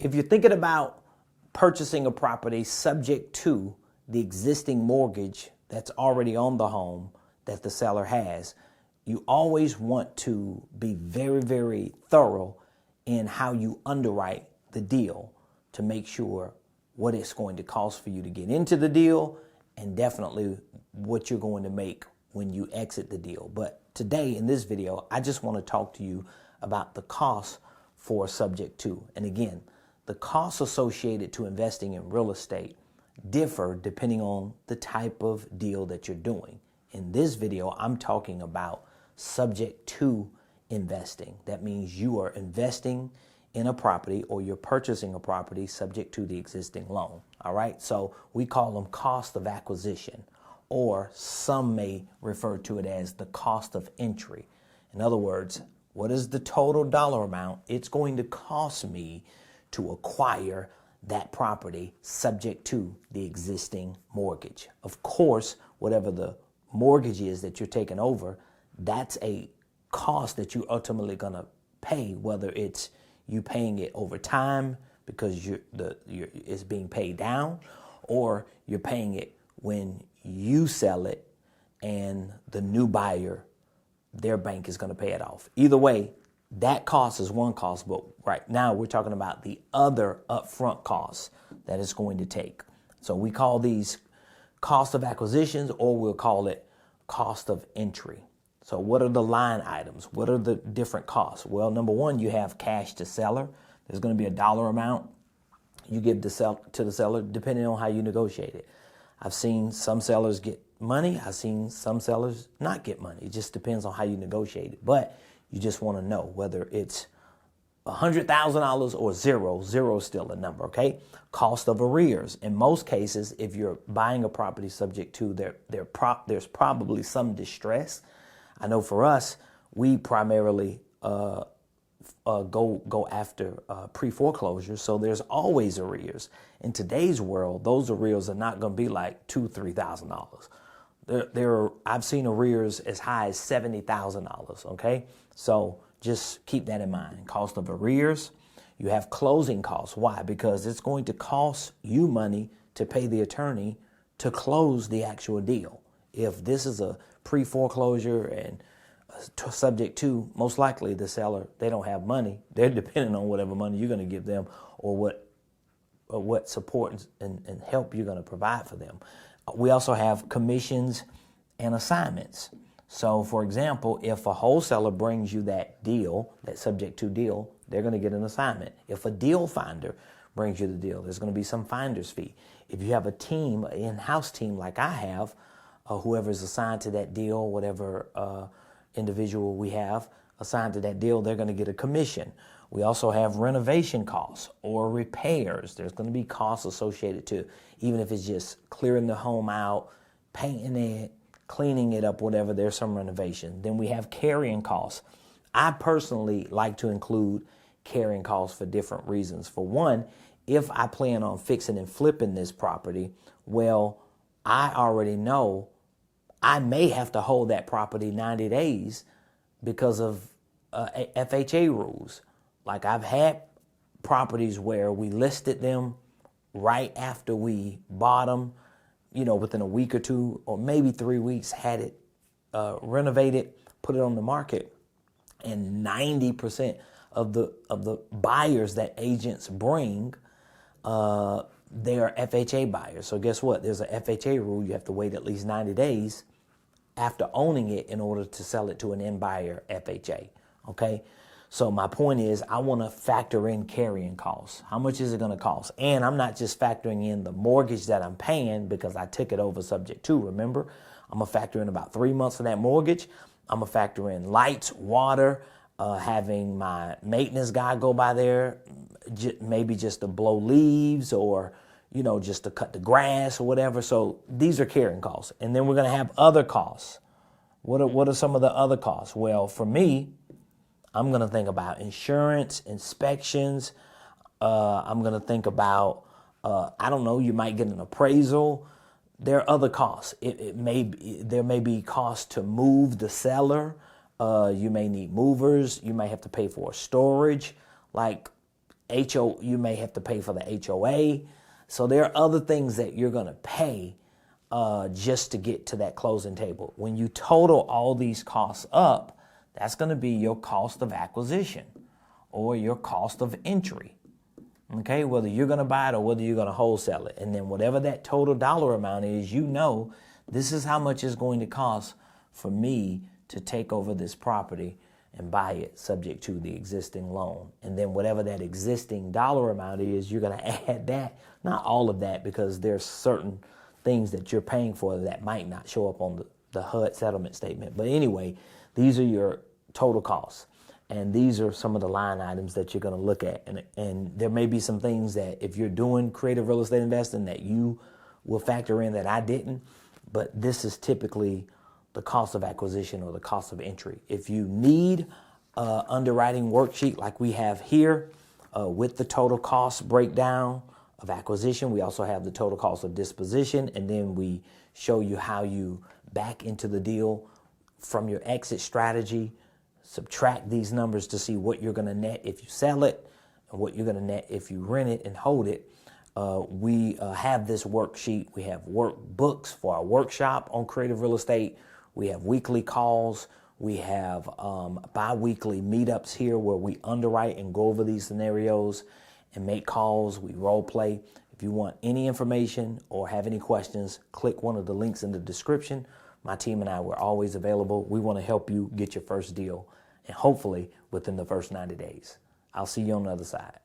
If you're thinking about purchasing a property subject to the existing mortgage that's already on the home that the seller has, you always want to be very, very thorough in how you underwrite the deal to make sure what it's going to cost for you to get into the deal and definitely what you're going to make when you exit the deal. But today in this video, I just want to talk to you about the cost for subject to. And again, the costs associated to investing in real estate differ depending on the type of deal that you're doing. In this video, I'm talking about subject to investing. That means you are investing in a property or you're purchasing a property subject to the existing loan. All right. So we call them cost of acquisition, or some may refer to it as the cost of entry. In other words, what is the total dollar amount it's going to cost me to acquire that property subject to the existing mortgage? Of course, whatever the mortgage is that you're taking over, that's a cost that you're ultimately going to pay, whether it's you paying it over time because it's being paid down, or you're paying it when you sell it and the new buyer, their bank is going to pay it off. Either way, that cost is one cost, but right now we're talking about the other upfront costs that it's going to take. So we call these cost of acquisitions, or we'll call it cost of entry. So what are the line items? What are the different costs? Well, number one, you have cash to seller. There's going to be a dollar amount you give to the seller depending on how you negotiate it. I've seen some sellers get money. I've seen some sellers not get money. It just depends on how you negotiate it. But you just want to know whether it's $100,000 or zero. Zero is still a number, okay? Cost of arrears. In most cases, if you're buying a property subject to there's probably some distress. I know for us, we primarily go after pre-foreclosure, so there's always arrears. In today's world, those arrears are not going to be like $2,000-3,000. I've seen arrears as high as $70,000. Okay, so just keep that in mind. Cost of arrears. You have closing costs. Why? Because it's going to cost you money to pay the attorney to close the actual deal. If this is a pre-foreclosure and subject to, most likely the seller, they don't have money. They're depending on whatever money you're going to give them, or what support and help you're going to provide for them. We also have commissions and assignments. So for example, if a wholesaler brings you that deal, that subject to deal, they're going to get an assignment. If a deal finder brings you the deal, there's going to be some finder's fee. If you have a team, an in-house team like I have, whoever's assigned to that deal, whatever individual we have assigned to that deal, they're going to get a commission. We also have renovation costs or repairs. There's going to be costs associated to, even if it's just clearing the home out, painting it, cleaning it up, whatever, there's some renovation. Then we have carrying costs. I personally like to include carrying costs for different reasons. For one, if I plan on fixing and flipping this property, well, I already know I may have to hold that property 90 days because of FHA rules. Like I've had properties where we listed them right after we bought them, within a week or two, or maybe 3 weeks, had it renovated, put it on the market, and 90% of the buyers that agents bring, they are FHA buyers. So guess what? There's a FHA rule. You have to wait at least 90 days after owning it in order to sell it to an end buyer FHA. Okay. So my point is, I want to factor in carrying costs. How much is it going to cost? And I'm not just factoring in the mortgage that I'm paying because I took it over subject to. Remember, I'm going to factor in about 3 months of that mortgage. I'm going to factor in lights, water, having my maintenance guy go by there, maybe just to blow leaves or, just to cut the grass or whatever. So these are carrying costs. And then we're going to have other costs. What are some of the other costs? Well, for me, I'm going to think about insurance, inspections. I'm going to think about, you might get an appraisal. There are other costs. There may be costs to move the seller. You may need movers. You may have to pay for storage. Like You may have to pay for the HOA. So there are other things that you're going to pay just to get to that closing table. When you total all these costs up, that's going to be your cost of acquisition or your cost of entry. Okay, whether you're going to buy it or whether you're going to wholesale it. And then whatever that total dollar amount is, this is how much it's going to cost for me to take over this property and buy it subject to the existing loan. And then whatever that existing dollar amount is, you're going to add that, not all of that, because there's certain things that you're paying for that might not show up on the HUD settlement statement. But anyway, these are your total costs. And these are some of the line items that you're going to look at. And there may be some things that if you're doing creative real estate investing that you will factor in that I didn't. But this is typically the cost of acquisition or the cost of entry. If you need an underwriting worksheet like we have here with the total cost breakdown of acquisition, we also have the total cost of disposition. And then we show you how you back into the deal from your exit strategy. Subtract these numbers to see what you're going to net if you sell it and what you're going to net if you rent it and hold it. We have this worksheet. We have workbooks for our workshop on creative real estate. We have weekly calls. We have bi-weekly meetups here where we underwrite and go over these scenarios and make calls. We role play. If you want any information or have any questions, click one of the links in the description. My team and I, we're always available. We want to help you get your first deal, and hopefully within the first 90 days. I'll see you on the other side.